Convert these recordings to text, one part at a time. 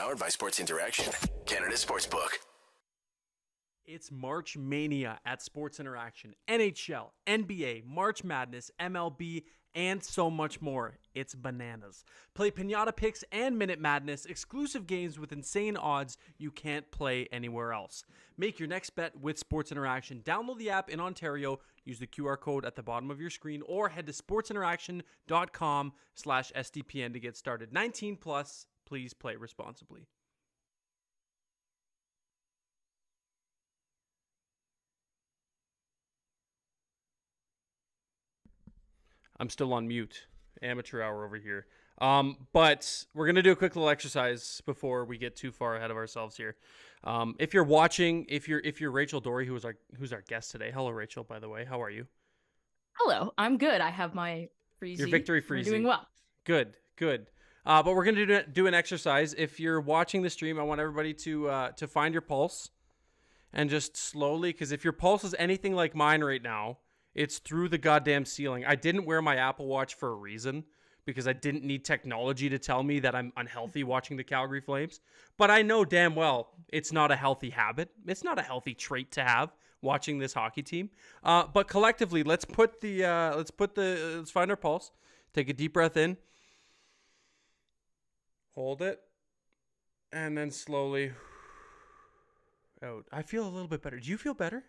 Powered by Sports Interaction, Canada Sportsbook. It's March Mania at Sports Interaction. NHL, NBA, March Madness, MLB, and so much more. It's bananas. Play Pinata Picks and Minute Madness, exclusive games with insane odds you can't play anywhere else. Make your next bet with Sports Interaction. Download the app in Ontario, use the QR code at the bottom of your screen, or head to sportsinteraction.com/SDPN to get started. 19 plus, please play responsibly. I'm still on mute. Amateur hour over here. But we're going to do a quick little exercise before we get too far ahead of ourselves here. If you're watching, if you're Rachel Doerrie, who's our guest today. Hello, Rachel, by the way. How are you? Hello, I'm good. I have my freezy. Your victory freezy. We're doing well. Good. But we're going to do an exercise. If you're watching the stream, I want everybody to find your pulse and just slowly, because if your pulse is anything like mine right now, it's through the goddamn ceiling. I didn't wear my Apple Watch for a reason, because I didn't need technology to tell me that I'm unhealthy watching the Calgary Flames. But I know damn well it's not a healthy habit. It's not a healthy trait to have watching this hockey team. But collectively, let's find our pulse. Take a deep breath in. Hold it. And then slowly out. I feel a little bit better. Do you feel better?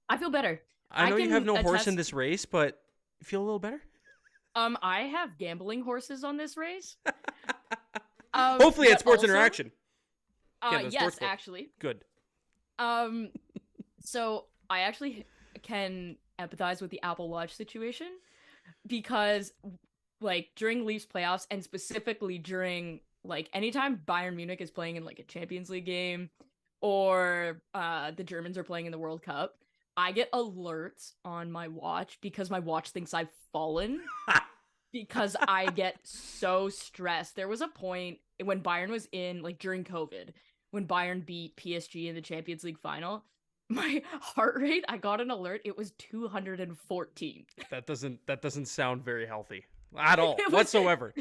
I feel better. I know you have no horse in this race, but you feel a little better? I have gambling horses on this race. Hopefully at Sports Interaction. Yes, actually. Good. So I actually can empathize with the Apple Watch situation, because like during Leafs playoffs, and specifically during like anytime Bayern Munich is playing in like a Champions League game, or the Germans are playing in the World Cup, I get alerts on my watch because my watch thinks I've fallen because I get so stressed. There was a point when Bayern was in, like during COVID, when Bayern beat PSG in the Champions League final, my heart rate, I got an alert, it was 214. That doesn't sound very healthy at all, whatsoever.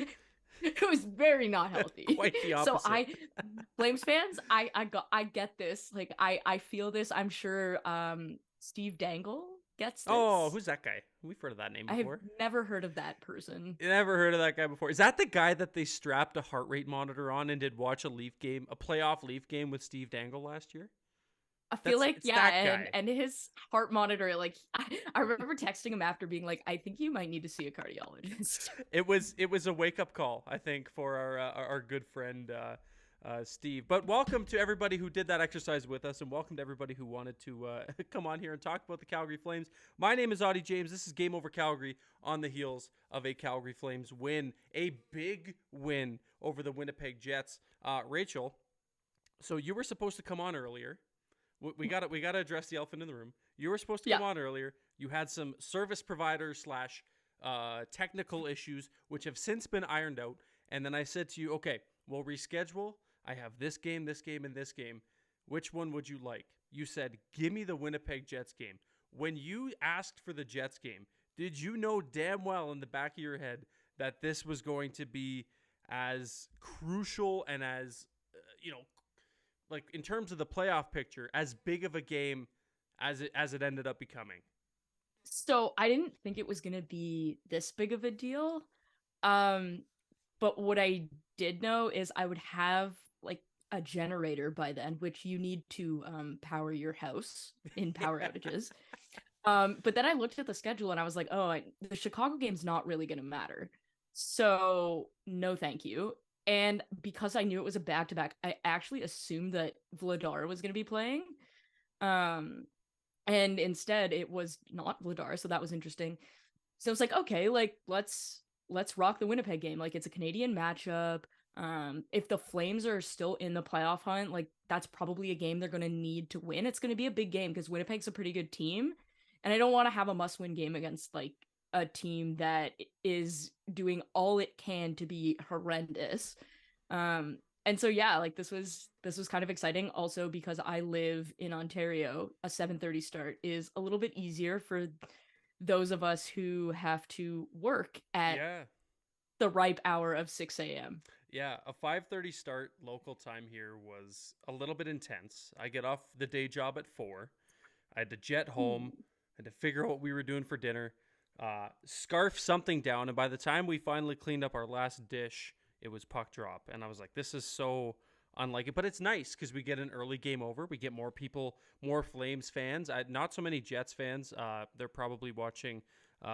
It was very not healthy. Quite the opposite. So Flames fans, I get this. Like I feel this. I'm sure Steve Dangle gets this. Oh, who's that guy? We've heard of that name before. I've never heard of that person. Never heard of that guy before. Is that the guy that they strapped a heart rate monitor on and did watch a playoff Leaf game with Steve Dangle last year? I feel and his heart monitor, like I remember texting him after being like, I think you might need to see a cardiologist. It was a wake up call, I think, for our good friend Steve. But welcome to everybody who did that exercise with us, and welcome to everybody who wanted to come on here and talk about the Calgary Flames. My name is Auddie James. This is Game Over Calgary on the heels of a Calgary Flames win, a big win over the Winnipeg Jets. Rachel, so you were supposed to come on earlier. We got to address the elephant in the room. You were supposed to come on earlier. You had some service provider / technical issues, which have since been ironed out. And then I said to you, okay, we'll reschedule. I have this game, and this game. Which one would you like? You said, give me the Winnipeg Jets game. When you asked for the Jets game, did you know damn well in the back of your head that this was going to be as crucial and as, like in terms of the playoff picture, as big of a game as it ended up becoming? So I didn't think it was going to be this big of a deal. But what I did know is I would have like a generator by then, which you need to power your house in power outages. But then I looked at the schedule and I was like, the Chicago game's not really going to matter. So no, thank you. And because I knew it was a back-to-back, I actually assumed that Vladar was going to be playing. And instead it was not Vladar, so that was interesting. So it's like, okay, like let's rock the Winnipeg game. Like it's a Canadian matchup. If the Flames are still in the playoff hunt, like that's probably a game they're going to need to win. It's going to be a big game because Winnipeg's a pretty good team. And I don't want to have a must-win game against like a team that is doing all it can to be horrendous. And so yeah, like this was kind of exciting also because I live in Ontario. A 7:30 start is a little bit easier for those of us who have to work at the ripe hour of 6 a.m. Yeah, a 5:30 start local time here was a little bit intense. I get off the day job at 4. I had to jet home. Ooh. Had to figure out what we were doing for dinner. Scarf something down, and by the time we finally cleaned up our last dish, it was puck drop. And I was like, this is so unlike it. But it's nice because we get an early game over. We get more people, more Flames fans. Not so many Jets fans. They're probably watching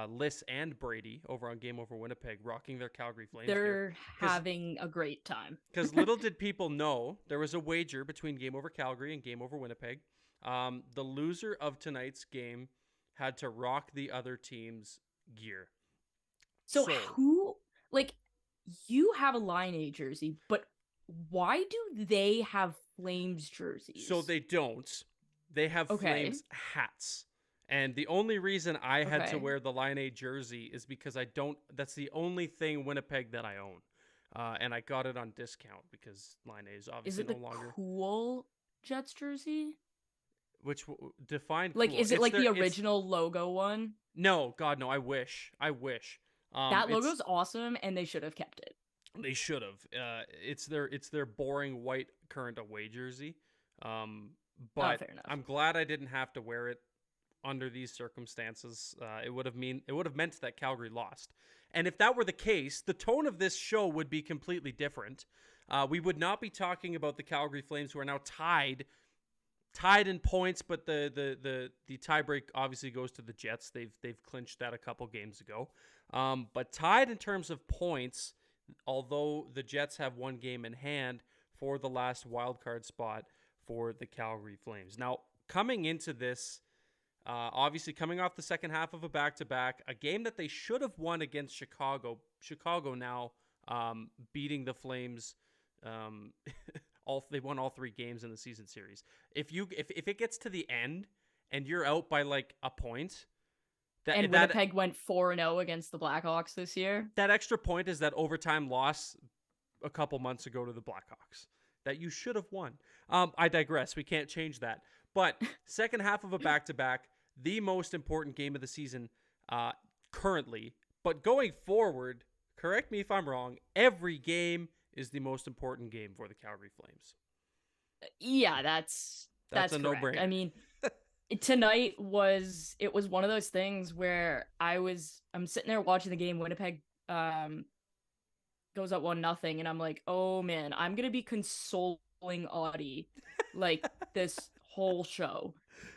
Liss and Brady over on Game Over Winnipeg, rocking their Calgary Flames gear. They're having a great time. Because little did people know, there was a wager between Game Over Calgary and Game Over Winnipeg. The loser of tonight's game had to rock the other team's gear. So who, like, you have a Line A jersey, but why do they have Flames jerseys? So they don't. They have Flames hats. And the only reason I had to wear the Line A jersey is because that's the only thing Winnipeg that I own. And I got it on discount because Line A is obviously no longer. Is it the cool Jets jersey? Which define like cool. Is it like the original logo one? No, God, no. I wish. That logo's awesome, and they should have kept it. They should have. It's their boring white current away jersey. But fair enough. I'm glad I didn't have to wear it under these circumstances. It would have meant that Calgary lost. And if that were the case, the tone of this show would be completely different. We would not be talking about the Calgary Flames, who are now tied in points, but the tiebreak obviously goes to the Jets. They've clinched that a couple games ago. But tied in terms of points, although the Jets have one game in hand for the last wild card spot for the Calgary Flames. Now, coming into this, obviously coming off the second half of a back-to-back, a game that they should have won against Chicago. Chicago now beating the Flames. They won all 3 games in the season series. If it gets to the end and you're out by like a point, Winnipeg went 4-0 against the Blackhawks this year. That extra point is that overtime loss a couple months ago to the Blackhawks that you should have won. I digress. We can't change that. But second half of a back-to-back, the most important game of the season currently. But going forward, correct me if I'm wrong, every game is the most important game for the Calgary Flames. Yeah, that's a correct. no-brainer. I mean, tonight was one of those things where I'm sitting there watching the game. Winnipeg goes up 1-0, and I'm like, oh man, I'm gonna be consoling Auddie like this whole show,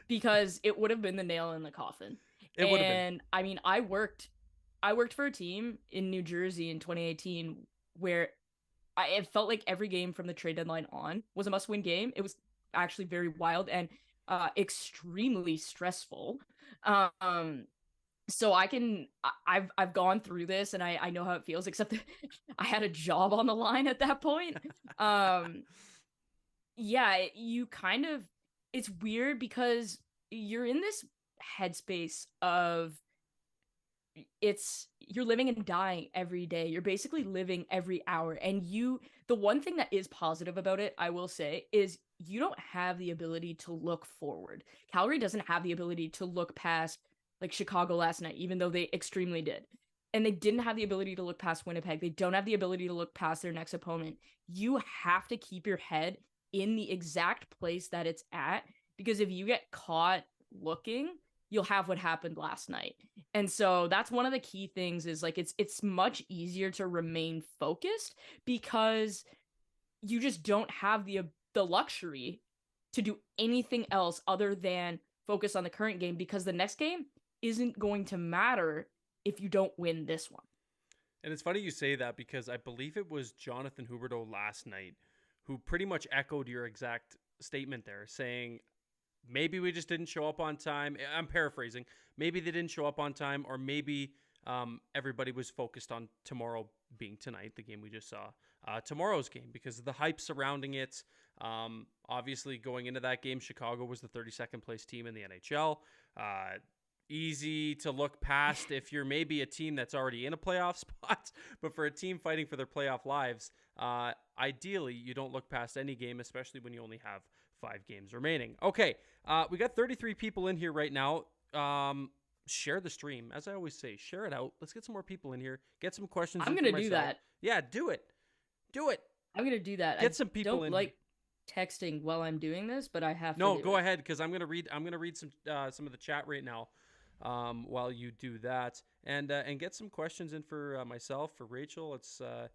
because it would have been the nail in the coffin. It would have been. I mean, I worked for a team in New Jersey in 2018 where it felt like every game from the trade deadline on was a must-win game. It was actually very wild and extremely stressful. So I've gone through this, and I know how it feels, except that I had a job on the line at that point. Yeah, it's weird because you're in this headspace of you're living and dying every day. You're basically living every hour. And the one thing that is positive about it, I will say, is you don't have the ability to look forward. Calgary doesn't have the ability to look past like Chicago last night, even though they extremely did. And they didn't have the ability to look past Winnipeg. They don't have the ability to look past their next opponent. You have to keep your head in the exact place that it's at, because if you get caught looking, you'll have what happened last night. And so that's one of the key things, is like it's much easier to remain focused because you just don't have the luxury to do anything else other than focus on the current game, because the next game isn't going to matter if you don't win this one. And it's funny you say that, because I believe it was Jonathan Huberdeau last night who pretty much echoed your exact statement there, saying maybe we just didn't show up on time. I'm paraphrasing. Maybe they didn't show up on time, or maybe everybody was focused on tomorrow being tonight, the game we just saw, tomorrow's game, because of the hype surrounding it. Obviously, going into that game, Chicago was the 32nd place team in the NHL. Easy to look past if you're maybe a team that's already in a playoff spot, but for a team fighting for their playoff lives, ideally you don't look past any game, especially when you only have 5 games remaining. Okay, we got 33 people in here right now. Share the stream. As I always say, share it out. Let's get some more people in here. Get some questions. I'm going to do that. Yeah, do it. Do it. I'm gonna do that. Get some people don't in. like texting while I'm doing this, but I have to. No, do go it. ahead, because I'm gonna read some of the chat right now, while you do that, and get some questions in for myself, for Rachel. It's a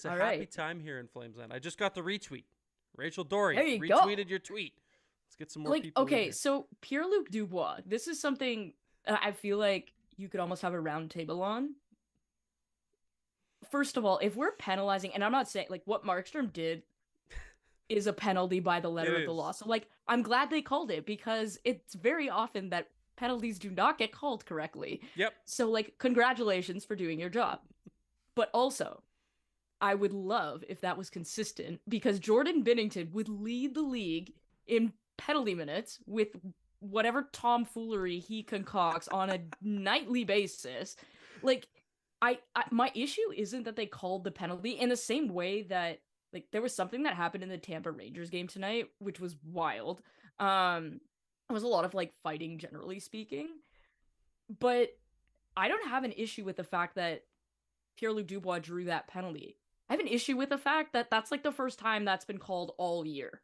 All happy right. time here in Flamesland. I just got the retweet. Rachel Doerrie There you retweeted go. your tweet. Let's get some more Like, people in okay, here. so Pierre-Luc Dubois. This is something I feel like you could almost have a round table on. First of all, if we're penalizing, and I'm not saying like what Markstrom did is a penalty by the letter It of the law. is. So like I'm glad they called it because it's very often that penalties do not get called correctly. Yep. So like congratulations for doing your job. But also, I would love if that was consistent because Jordan Binnington would lead the league in penalty minutes with whatever tomfoolery he concocts on a nightly basis. Like I my issue isn't that they called the penalty in the same way that like there was something that happened in the Tampa Rangers game tonight, which was wild. It was a lot of like fighting, generally speaking, but I don't have an issue with the fact that Pierre-Luc Dubois drew that penalty. I have an issue with the fact that that's like the first time that's been called all year.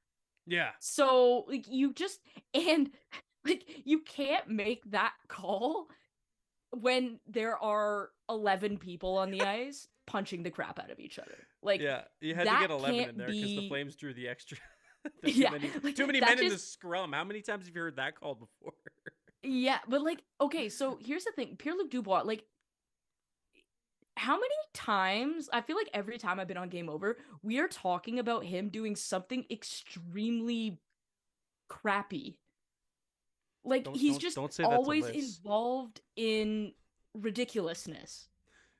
Yeah. So like you just and like you can't make that call when there are 11 people on the ice punching the crap out of each other. Like Yeah, you had to that get 11 in can't there because the be Flames drew the extra. yeah, like, too many that men in the just scrum. How many times have you heard that called before? yeah, but like okay, so here's the thing. Pierre-Luc Dubois, like how many times I feel like every time I've been on Game Over, we are talking about him doing something extremely crappy. Like he's just Don't say that to always Liz. involved in ridiculousness.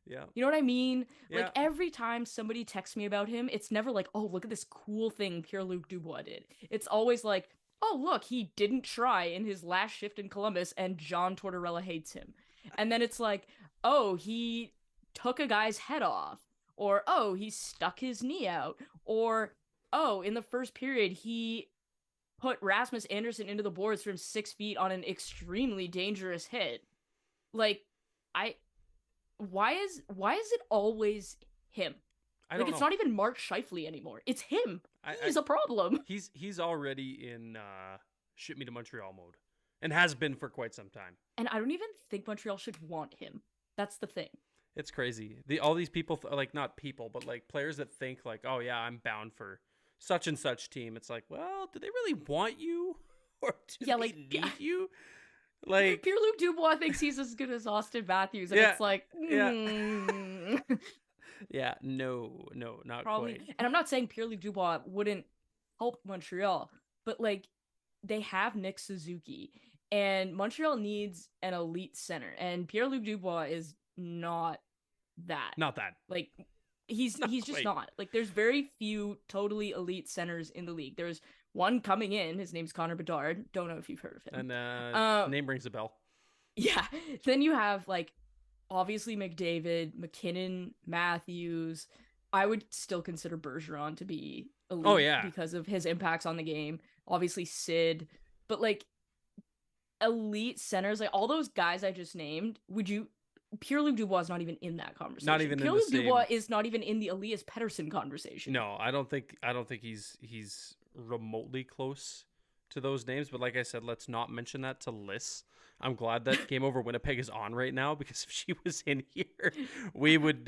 Yeah. You know what I mean? Yeah. Like every time somebody texts me about him, it's never like, "Oh, look at this cool thing Pierre-Luc Dubois did." It's always like, "Oh, look, he didn't try in his last shift in Columbus and John Tortorella hates him." And then it's like, "Oh, he took a guy's head off." Or, "Oh, he stuck his knee out." Or, "Oh, in the first period, he put Rasmus Anderson into the boards from 6 feet on an extremely dangerous hit." Like, I why is it always him? I Like don't it's know. not even Mark Scheifele anymore. It's him. He's a problem. He's already in ship me to Montreal mode, and has been for quite some time. And I don't even think Montreal should want him. That's the thing. It's crazy. All these people, like not people, but like players that think like, oh yeah, I'm bound for such and such team. It's like, well, do they really want you, or do Yeah, they like, need yeah. you? Like Pierre-Luc Dubois thinks he's as good as Austin Matthews, and Yeah, it's like, yeah. Yeah, no, not probably. quite. And I'm not saying Pierre-Luc Dubois wouldn't help Montreal, but like they have Nick Suzuki, and Montreal needs an elite center, and Pierre-Luc Dubois is not that. Not that. Like he's just quite. not. Like there's very few totally elite centers in the league. There's one coming in. His name's Connor Bedard. Don't know if you've heard of him. And name rings a bell. Yeah. Then you have like obviously McDavid, McKinnon, Matthews. I would still consider Bergeron to be elite because of his impacts on the game. Obviously Sid, but like elite centers, like all those guys I just named, Pierre-Luc Dubois is not even in that conversation. Not even Pierre-Luc in the Dubois same... is not even in the Elias Pettersson conversation. No, I don't think he's remotely close to those names. But like I said, let's not mention that to Liz. I'm glad that Game Over Winnipeg is on right now, because if she was in here, we would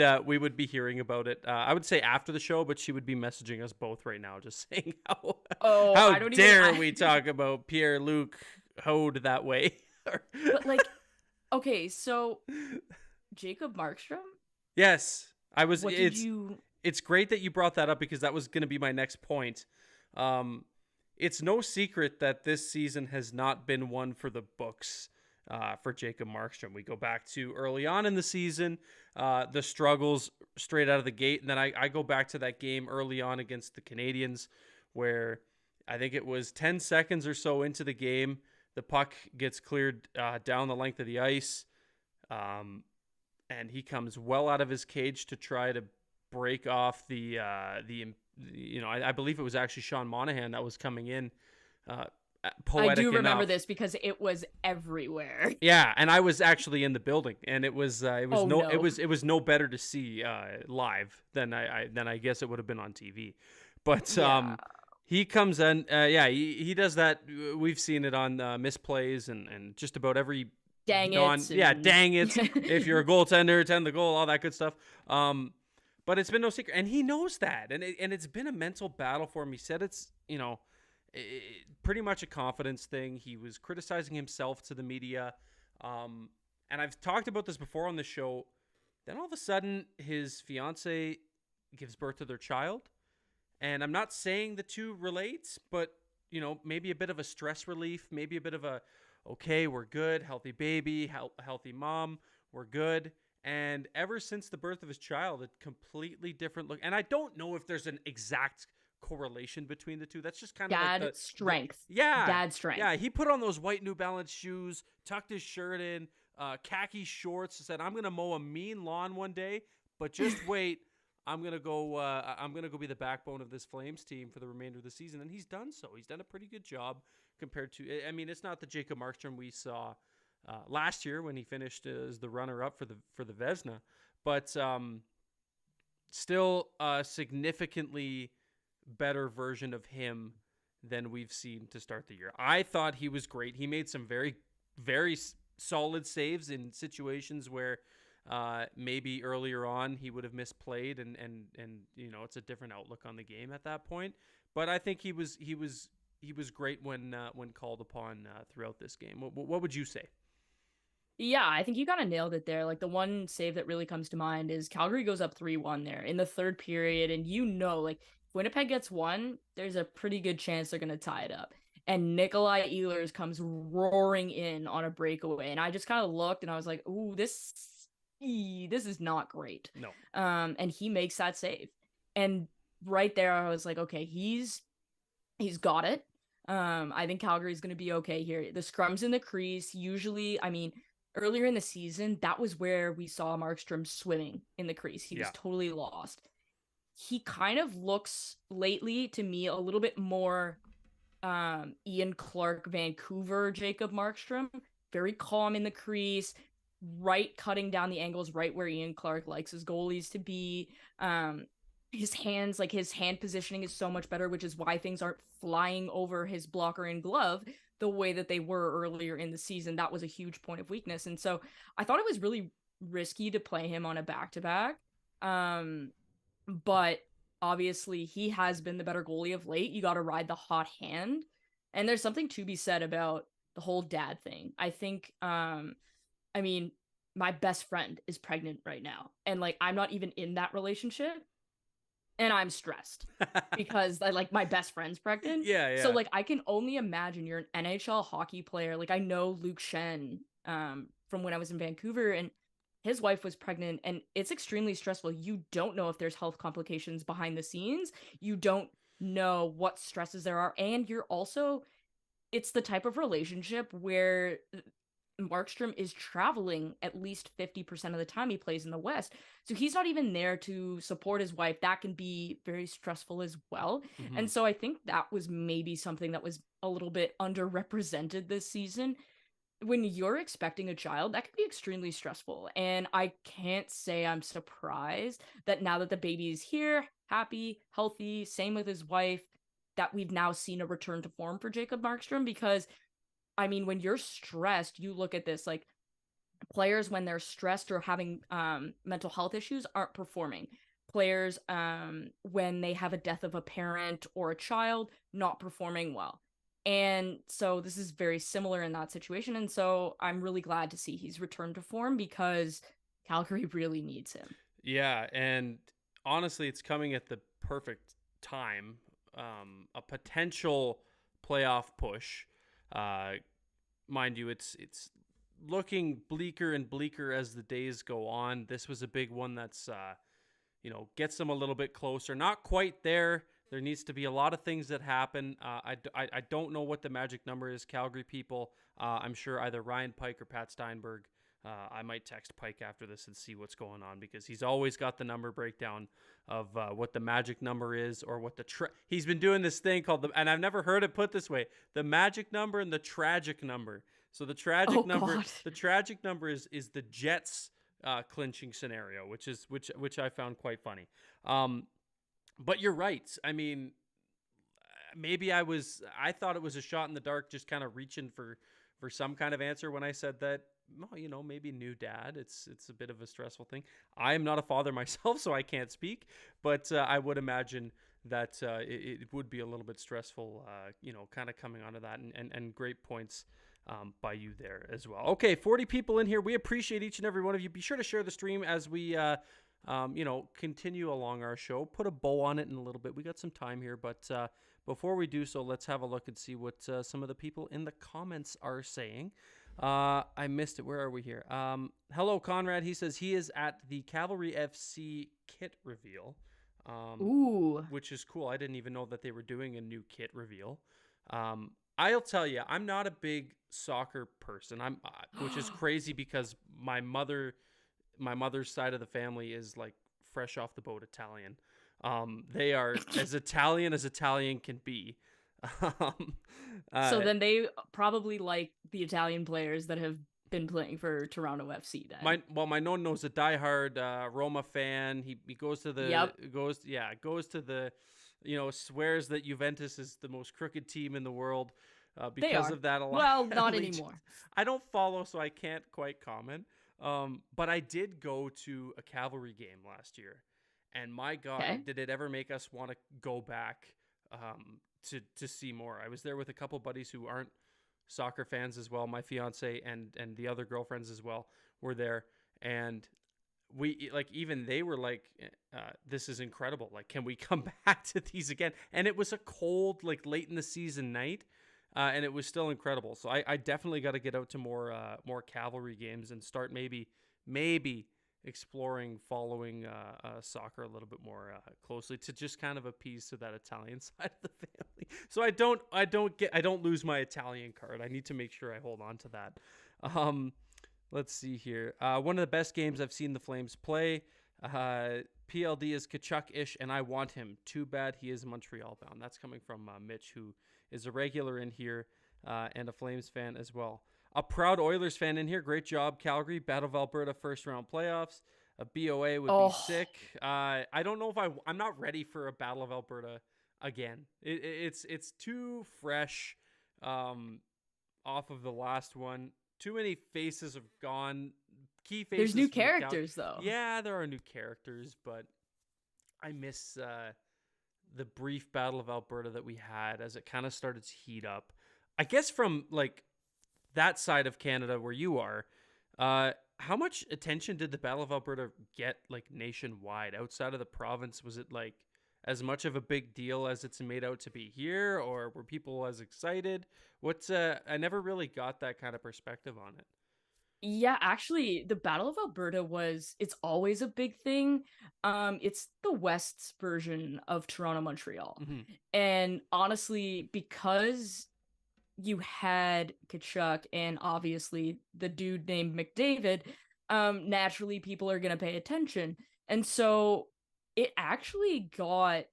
be hearing about it. I would say after the show, but she would be messaging us both right now, just saying how dare we talk about Pierre-Luc hoed that way. But like, okay, so Jacob Markstrom? Yes. It's great that you brought that up, because that was going to be my next point. It's no secret that this season has not been one for the books for Jacob Markstrom. We go back to early on in the season, the struggles straight out of the gate. And then I go back to that game early on against the Canadians, where I think it was 10 seconds or so into the game, the puck gets cleared down the length of the ice. And he comes well out of his cage to try to break off I believe it was actually Sean Monahan that was coming in. poetic I do remember enough. this because it was everywhere. Yeah, and I was actually in the building, and it was Oh no. it was no better to see live than I guess it would have been on TV. But Yeah. he comes in, yeah, he does that. We've seen it on misplays and just about every Dang non, it. yeah, And dang it. If you're a goaltender, tend the goal, all that good stuff. But it's been no secret, and he knows that, and it's been a mental battle for him. He said it's pretty much a confidence thing. He was criticizing himself to the media, and I've talked about this before on the show. Then all of a sudden, his fiance gives birth to their child, and I'm not saying the two relate, but maybe a bit of a stress relief, maybe a bit of a okay, we're good, healthy baby, healthy mom, we're good. And ever since the birth of his child, a completely different look. And I don't know if there's an exact correlation between the two. That's just kind of like dad strength. yeah, Dad strength. yeah. He put on those white New Balance shoes, tucked his shirt in, khaki shorts, said, "I'm gonna mow a mean lawn one day, but just wait. I'm gonna go. I'm gonna go be the backbone of this Flames team for the remainder of the season." And he's done so. He's done a pretty good job compared to. I mean, it's not the Jacob Markstrom we saw last year when he finished as the runner-up for the Vezina, but still a significantly better version of him than we've seen to start the year. I thought he was great. He made some very, very solid saves in situations where maybe earlier on he would have misplayed, and it's a different outlook on the game at that point. But I think he was great when called upon throughout this game. What would you say? Yeah, I think you kind of nailed it there. Like the one save that really comes to mind is Calgary goes up 3-1 there in the third period. And like if Winnipeg gets one, there's a pretty good chance they're going to tie it up. And Nikolai Ehlers comes roaring in on a breakaway. And I just kind of looked and I was like, ooh, this is not great. No. And he makes that save. And right there, I was like, okay, he's got it. I think Calgary's going to be okay here. The scrums in the crease, usually, I mean, earlier in the season, that was where we saw Markstrom swimming in the crease. He was totally lost. He kind of looks lately to me a little bit more Ian Clark, Vancouver, Jacob Markstrom. Very calm in the crease, right cutting down the angles right where Ian Clark likes his goalies to be. His hands, like his hand positioning is so much better, which is why things aren't flying over his blocker and glove the way that they were earlier in the season. That was a huge point of weakness. And so I thought it was really risky to play him on a back-to-back. But obviously he has been the better goalie of late. You got to ride the hot hand. And there's something to be said about the whole dad thing. I think, I mean, my best friend is pregnant right now. And like, I'm not even in that relationship. And I'm stressed because my best friend's pregnant. Yeah. So like I can only imagine you're an NHL hockey player. Like I know Luke Shen from when I was in Vancouver, and his wife was pregnant, and it's extremely stressful. You don't know if there's health complications behind the scenes. You don't know what stresses there are, and it's the type of relationship where Markstrom is traveling at least 50% of the time he plays in the West. So he's not even there to support his wife. That can be very stressful as well. Mm-hmm. And so I think that was maybe something that was a little bit underrepresented this season. When you're expecting a child, that can be extremely stressful. And I can't say I'm surprised that now that the baby is here, happy, healthy, same with his wife, that we've now seen a return to form for Jacob Markstrom. Because I mean, when you're stressed, you look at this, like players when they're stressed or having mental health issues aren't performing. Players when they have a death of a parent or a child, not performing well. And so this is very similar in that situation. And so I'm really glad to see he's returned to form because Calgary really needs him. Yeah, and honestly, it's coming at the perfect time. A potential playoff push. Mind you, it's looking bleaker and bleaker as the days go on. This was a big one that's gets them a little bit closer. Not quite there. There needs to be a lot of things that happen. I don't know what the magic number is, Calgary people. I'm sure either Ryan Pike or Pat Steinberg I might text Pike after this and see what's going on, because he's always got the number breakdown of what the magic number is, or what he's been doing this thing called and I've never heard it put this way, the magic number and the tragic number. So the tragic number is the Jets clinching scenario, which I found quite funny. But you're right. I mean, maybe I thought it was a shot in the dark, just kind of reaching for some kind of answer when I said that, well, maybe new dad. It's a bit of a stressful thing. I am not a father myself, so I can't speak, but I would imagine that it would be a little bit stressful, kind of coming onto that, and great points by you there as well. Okay, 40 people in here. We appreciate each and every one of you. Be sure to share the stream as we continue along our show. Put a bow on it in a little bit. We got some time here, but before we do so, let's have a look and see what some of the people in the comments are saying. I missed it. Where are we here? Hello, Conrad. He says he is at the Calgary FC kit reveal, Ooh, which is cool. I didn't even know that they were doing a new kit reveal. I'll tell you, I'm not a big soccer person. Which is crazy, because my mother's side of the family is like fresh off the boat Italian. They are as Italian can be. So then they probably like the Italian players that have been playing for Toronto FC then. My nonno's a diehard Roma fan. He goes to the goes to the swears that Juventus is the most crooked team in the world because of that a lot. Well, not anymore. I don't follow, so I can't quite comment. But I did go to a Cavalry game last year, and my God, did it ever make us want to go back to see more. I was there with a couple buddies who aren't soccer fans as well. My fiance and the other girlfriends as well were there, and we even they were like, this is incredible. Like, can we come back to these again? And it was a cold, late in the season night, and it was still incredible. So I definitely got to get out to more Cavalry games and start maybe exploring following soccer a little bit more closely, to just kind of appease to that Italian side of the family. So I don't lose my Italian card. I need to make sure I hold on to that. Let's see here. One of the best games I've seen the Flames play. PLD is Kachuk-ish, and I want him. Too bad he is Montreal bound. That's coming from Mitch, who is a regular in here and a Flames fan as well. A proud Oilers fan in here. Great job, Calgary. Battle of Alberta first round playoffs. A BOA would be sick. I don't know if I'm not ready for a Battle of Alberta again. It's too fresh off of the last one. Too many faces have gone. Key faces. There's new characters, though. Yeah, there are new characters, but I miss the brief Battle of Alberta that we had as it kind of started to heat up. I guess from that side of Canada where you are, how much attention did the Battle of Alberta get nationwide? Outside of the province, was it as much of a big deal as it's made out to be here, or were people as excited? I never really got that kind of perspective on it. Yeah, actually, the Battle of Alberta it's always a big thing. It's the West's version of Toronto, Montreal. Mm-hmm. And honestly, because you had Kachuk and obviously the dude named McDavid, naturally people are going to pay attention. And so it actually got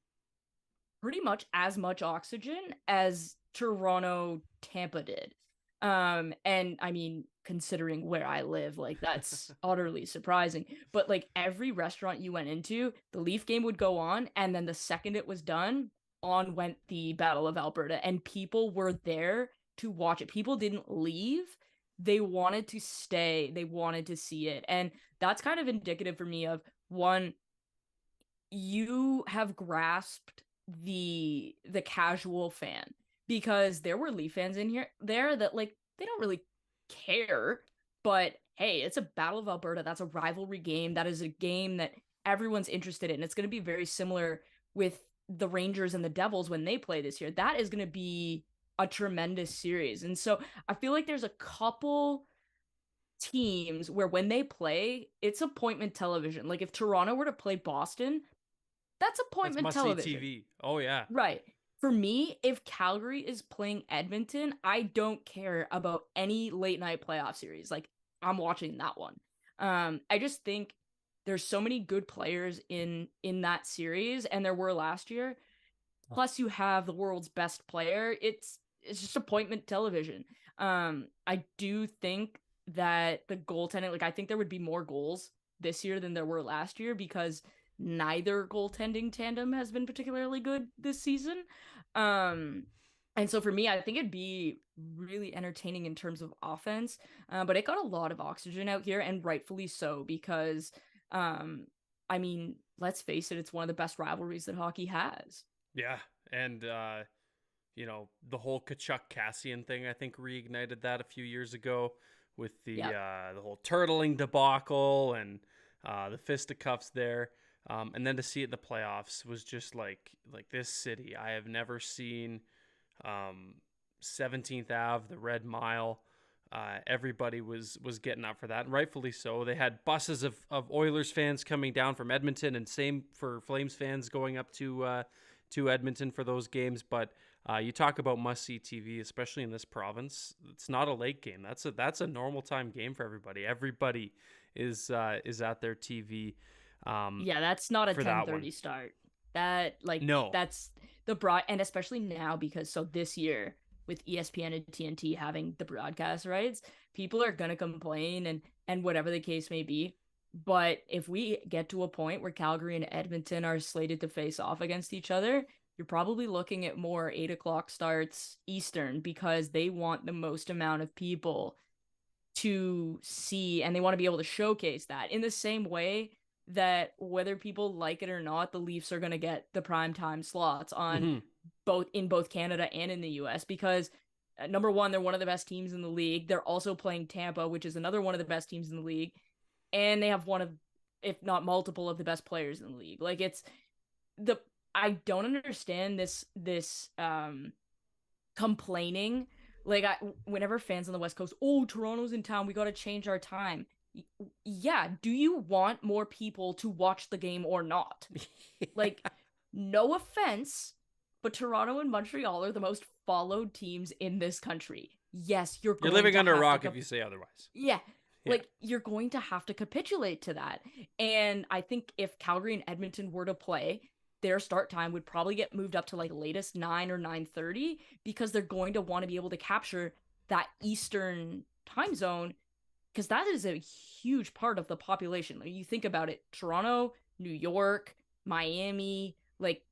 pretty much as much oxygen as Toronto Tampa did. And I mean, considering where I live, that's utterly surprising. But every restaurant you went into, the Leaf game would go on, and then the second it was done, on went the Battle of Alberta, and people were there to watch it. People didn't leave. They wanted to stay. They wanted to see it. And that's kind of indicative for me of, one, you have grasped the casual fan, because there were Leaf fans there that they don't really care, but hey, it's a Battle of Alberta. That's a rivalry game. That is a game that everyone's interested in. It's going to be very similar with the Rangers and the Devils when they play this year. That is going to be a tremendous series. And so I feel like there's a couple teams where when they play, it's appointment television. If Toronto were to play Boston, that's appointment television. TV. Oh yeah. Right. For me, if Calgary is playing Edmonton, I don't care about any late night playoff series. I'm watching that one. I just think there's so many good players in that series, and there were last year. Plus, you have the world's best player. It's just appointment television. I do think that the goaltending, like I think there would be more goals this year than there were last year because neither goaltending tandem has been particularly good this season. Um, and so for me, I think it'd be really entertaining in terms of offense. But it got a lot of oxygen out here, and rightfully so, because um, I mean, let's face it, it's one of the best rivalries that hockey has. Yeah, and the whole Kachuk Cassian thing, I think reignited that a few years ago with Yeah. the whole turtling debacle and the fisticuffs there. And then to see it in the playoffs was just like this city. I have never seen 17th Ave, the Red Mile. Everybody was getting up for that, and rightfully so. They had buses of Oilers fans coming down from Edmonton, and same for Flames fans going up to Edmonton for those games. But you talk about must-see TV, especially in this province. It's not a late game. That's a normal time game for everybody. Everybody is at their TV. Yeah, that's not a for that 10:30 one. start. No. That's the broad, and especially now because so this year with ESPN and TNT having the broadcast rights, people are gonna complain and whatever the case may be. But if we get to a point where Calgary and Edmonton are slated to face off against each other, you're probably looking at more 8 o'clock starts Eastern because they want the most amount of people to see, and they want to be able to showcase that in the same way that whether people like it or not, the Leafs are going to get the prime time slots on Mm-hmm. both Canada and in the US because number one, they're one of the best teams in the league. They're also playing Tampa, which is another one of the best teams in the league, and they have one of, if not multiple, of the best players in the league. Like it's the I don't understand this complaining. Like whenever fans on the West Coast, oh, Toronto's in town, we got to change our time. Yeah, do you want more people to watch the game or not? Like, no offense, but Toronto and Montreal are the most followed teams in this country. Yes, you're You're going living to under a have rock to if you say otherwise. yeah. Yeah. Like you're going to have to capitulate to that. And I think if Calgary and Edmonton were to play, their start time would probably get moved up to like latest 9 or 9:30 because they're going to want to be able to capture that Eastern time zone because that is a huge part of the population. Like you think about it, Toronto, New York, Miami, like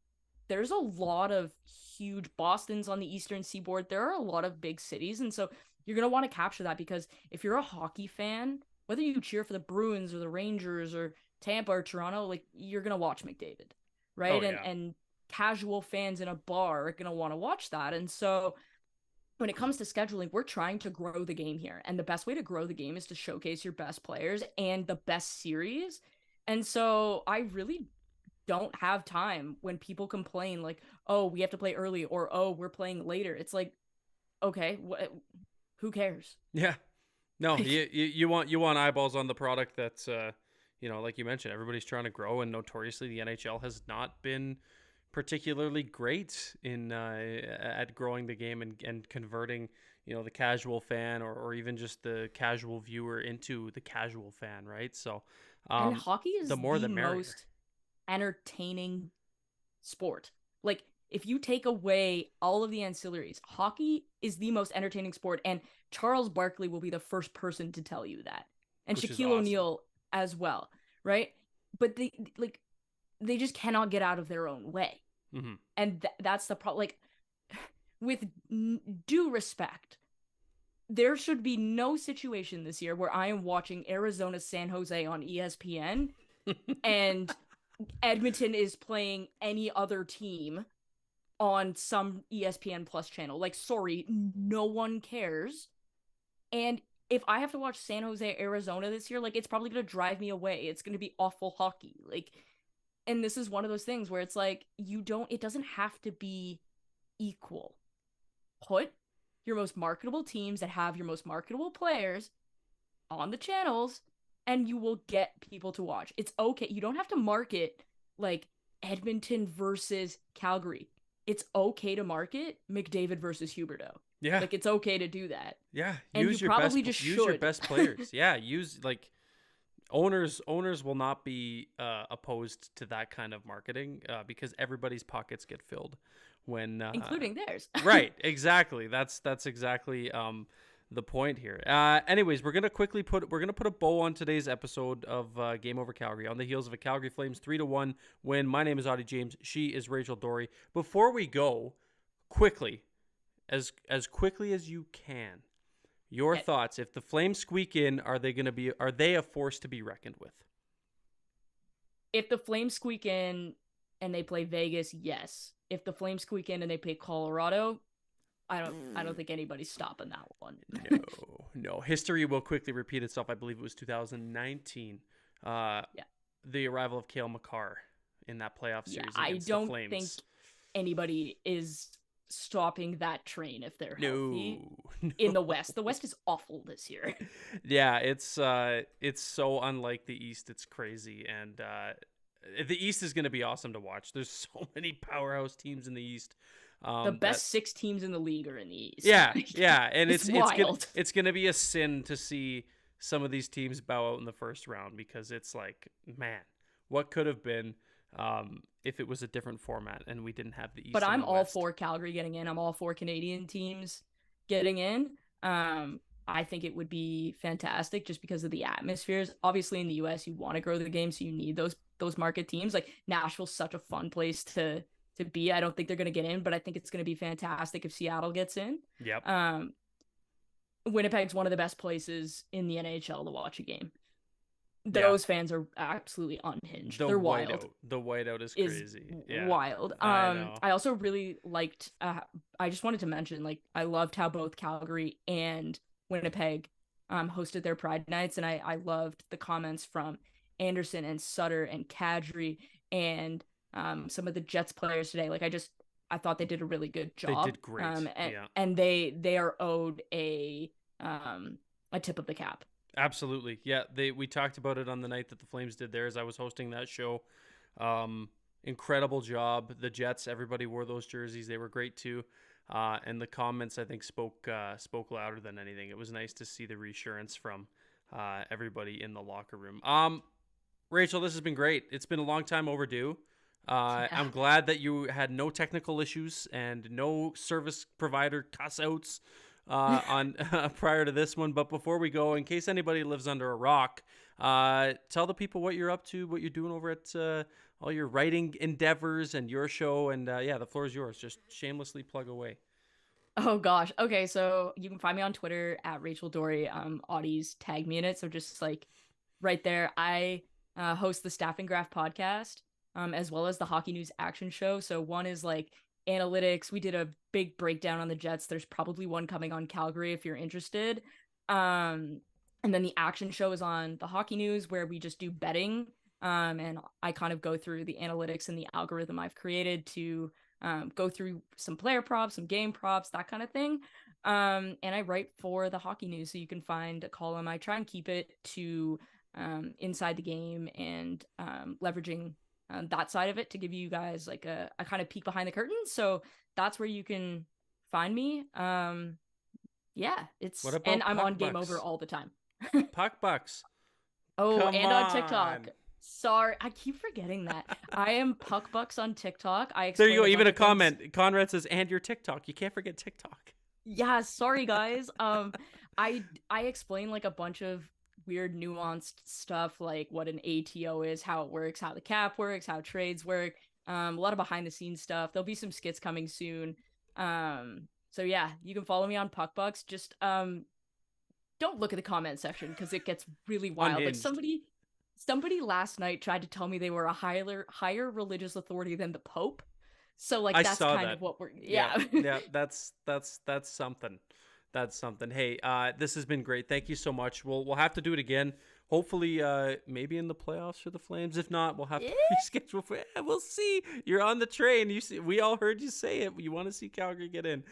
there's a lot of huge Bostons on the Eastern Seaboard. There are a lot of big cities. And so you're going to want to capture that because if you're a hockey fan, whether you cheer for the Bruins or the Rangers or Tampa or Toronto, like you're going to watch McDavid, Oh right? And yeah. and casual fans in a bar are going to want to watch that. And so when it comes to scheduling, we're trying to grow the game here. And the best way to grow the game is to showcase your best players and the best series. And so I really don't have time when people complain like, "Oh, we have to play early," or "Oh, we're playing later." It's like, okay, who cares? Yeah. No, Like, you want eyeballs on the product that's like you mentioned, everybody's trying to grow, and notoriously the NHL has not been particularly great in at growing the game and converting, the casual fan or even just the casual viewer into the casual fan, right? So and hockey the is more the the merrier. most entertaining sport. Like if you take away all of the ancillaries, hockey is the most entertaining sport, and Charles Barkley will be the first person to tell you that, and Which is Shaquille awesome. O'Neal as well, right? But they just cannot get out of their own way, Mm-hmm. and that's the problem. Like with due respect, there should be no situation this year where I am watching Arizona San Jose on ESPN and Edmonton is playing any other team on some ESPN Plus channel. Like, sorry, no one cares. And if I have to watch San Jose, Arizona this year, like, it's probably going to drive me away. It's going to be awful hockey. Like, and this is one of those things where it's like, it doesn't have to be equal. Put your most marketable teams that have your most marketable players on the channels and you will get people to watch. It's okay. You don't have to market like Edmonton versus Calgary. It's okay to market McDavid versus Huberdeau. Yeah. Like, it's okay to do that. Yeah. And Use you your probably best, just use your should. best players. Yeah. Use like owners will not be opposed to that kind of marketing because everybody's pockets get filled when Including theirs. right, exactly, that's exactly the point here. Anyways, we're gonna put a bow on today's episode of Game Over Calgary on the heels of a Calgary Flames 3-1 win. My name is Auddie James. She is Rachel Doerrie. Before we go, quickly, as quickly as you can, your thoughts. If the Flames squeak in, are they a force to be reckoned with? If the Flames squeak in and they play Vegas, yes. If the Flames squeak in and they play Colorado, I don't think anybody's stopping that one. No. History will quickly repeat itself. I believe it was 2019. The arrival of Cale Makar in that playoff series against the Flames. I don't think anybody is stopping that train if they're healthy. No. In the West. The West is awful this year. Yeah, it's so unlike the East. It's crazy, and the East is going to be awesome to watch. There's so many powerhouse teams in the East. The best 6 teams in the league are in the East. Yeah, and it's wild. It's going to be a sin to see some of these teams bow out in the first round because it's like, man, what could have been if it was a different format and we didn't have the East. But I'm all West. for Calgary getting in. I'm all for Canadian teams getting in. I think it would be fantastic just because of the atmospheres. Obviously, in the US, you want to grow the game, so you need those market teams. Like Nashville's such a fun place to be. I don't think they're going to get in, but I think it's going to be fantastic if Seattle gets in. Yep. Winnipeg's one of the best places in the NHL to watch a game. Those fans are absolutely unhinged. They're wild. The whiteout is crazy. Wild. I also really liked. I just wanted to mention, like, I loved how both Calgary and Winnipeg hosted their Pride nights, and I loved the comments from Anderson and Sutter and Kadri and some of the Jets players today. Like, I thought they did a really good job. They did great. And they are owed a tip of the cap. Absolutely. Yeah, we talked about it on the night that the Flames did theirs. I was hosting that show. Incredible job. The Jets, everybody wore those jerseys. They were great too. And the comments, I think, spoke louder than anything. It was nice to see the reassurance from everybody in the locker room. Rachel, this has been great. It's been a long time overdue. I'm glad that you had no technical issues and no service provider cuss-outs on prior to this one. But before we go, in case anybody lives under a rock, tell the people what you're up to, what you're doing over at all your writing endeavors and your show. And the floor is yours. Just shamelessly plug away. Oh gosh. Okay, so you can find me on Twitter at Rachel Doerrie. Auddie's tagged me in it, so just like right there. I host the Staffing Graph podcast, as well as the Hockey News Action Show. So one is like analytics. We did a big breakdown on the Jets. There's probably one coming on Calgary if you're interested. And then the Action Show is on the Hockey News, where we just do betting. And I kind of go through the analytics and the algorithm I've created to go through some player props, some game props, that kind of thing. And I write for the Hockey News, so you can find a column. I try and keep it to inside the game and leveraging that side of it to give you guys like a kind of peek behind the curtain. So that's where you can find me. It's and I'm on Game Over all the time. Puck Bucks. Oh, Come and on TikTok. Sorry, I keep forgetting that. I am Puck Bucks on TikTok. There you go. Even a comment. Conrad says, and your TikTok. You can't forget TikTok. Yeah, sorry guys. I explain like a bunch of weird nuanced stuff, like what an ATO is, how it works, how the cap works, how trades work. A lot of behind the scenes stuff. There'll be some skits coming soon. So yeah, you can follow me on Puck Bucks. Just don't look at the comment section because it gets really wild. Unhinged. Like somebody last night tried to tell me they were a higher religious authority than the Pope. So like that's kind of what we're yeah, that's something. That's something. Hey, this has been great. Thank you so much. We'll have to do it again. Hopefully, maybe in the playoffs for the Flames. If not, we'll have to reschedule. We'll see. You're on the train. You see, we all heard you say it. You want to see Calgary get in.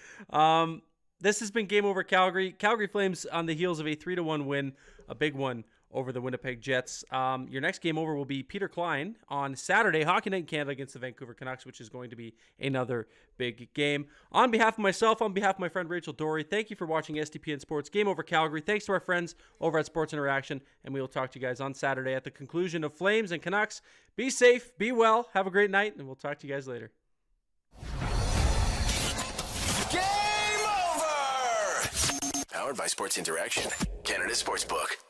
This has been Game Over Calgary. Calgary Flames on the heels of a 3-1 win, a big one over the Winnipeg Jets. Your next game over will be Peter Klein on Saturday, Hockey Night in Canada against the Vancouver Canucks, which is going to be another big game. On behalf of myself, on behalf of my friend Rachel Doerrie, thank you for watching SDPN Sports Game Over Calgary. Thanks to our friends over at Sports Interaction, and we will talk to you guys on Saturday at the conclusion of Flames and Canucks. Be safe, be well, have a great night, and we'll talk to you guys later. Game over! Powered by Sports Interaction, Canada Sportsbook.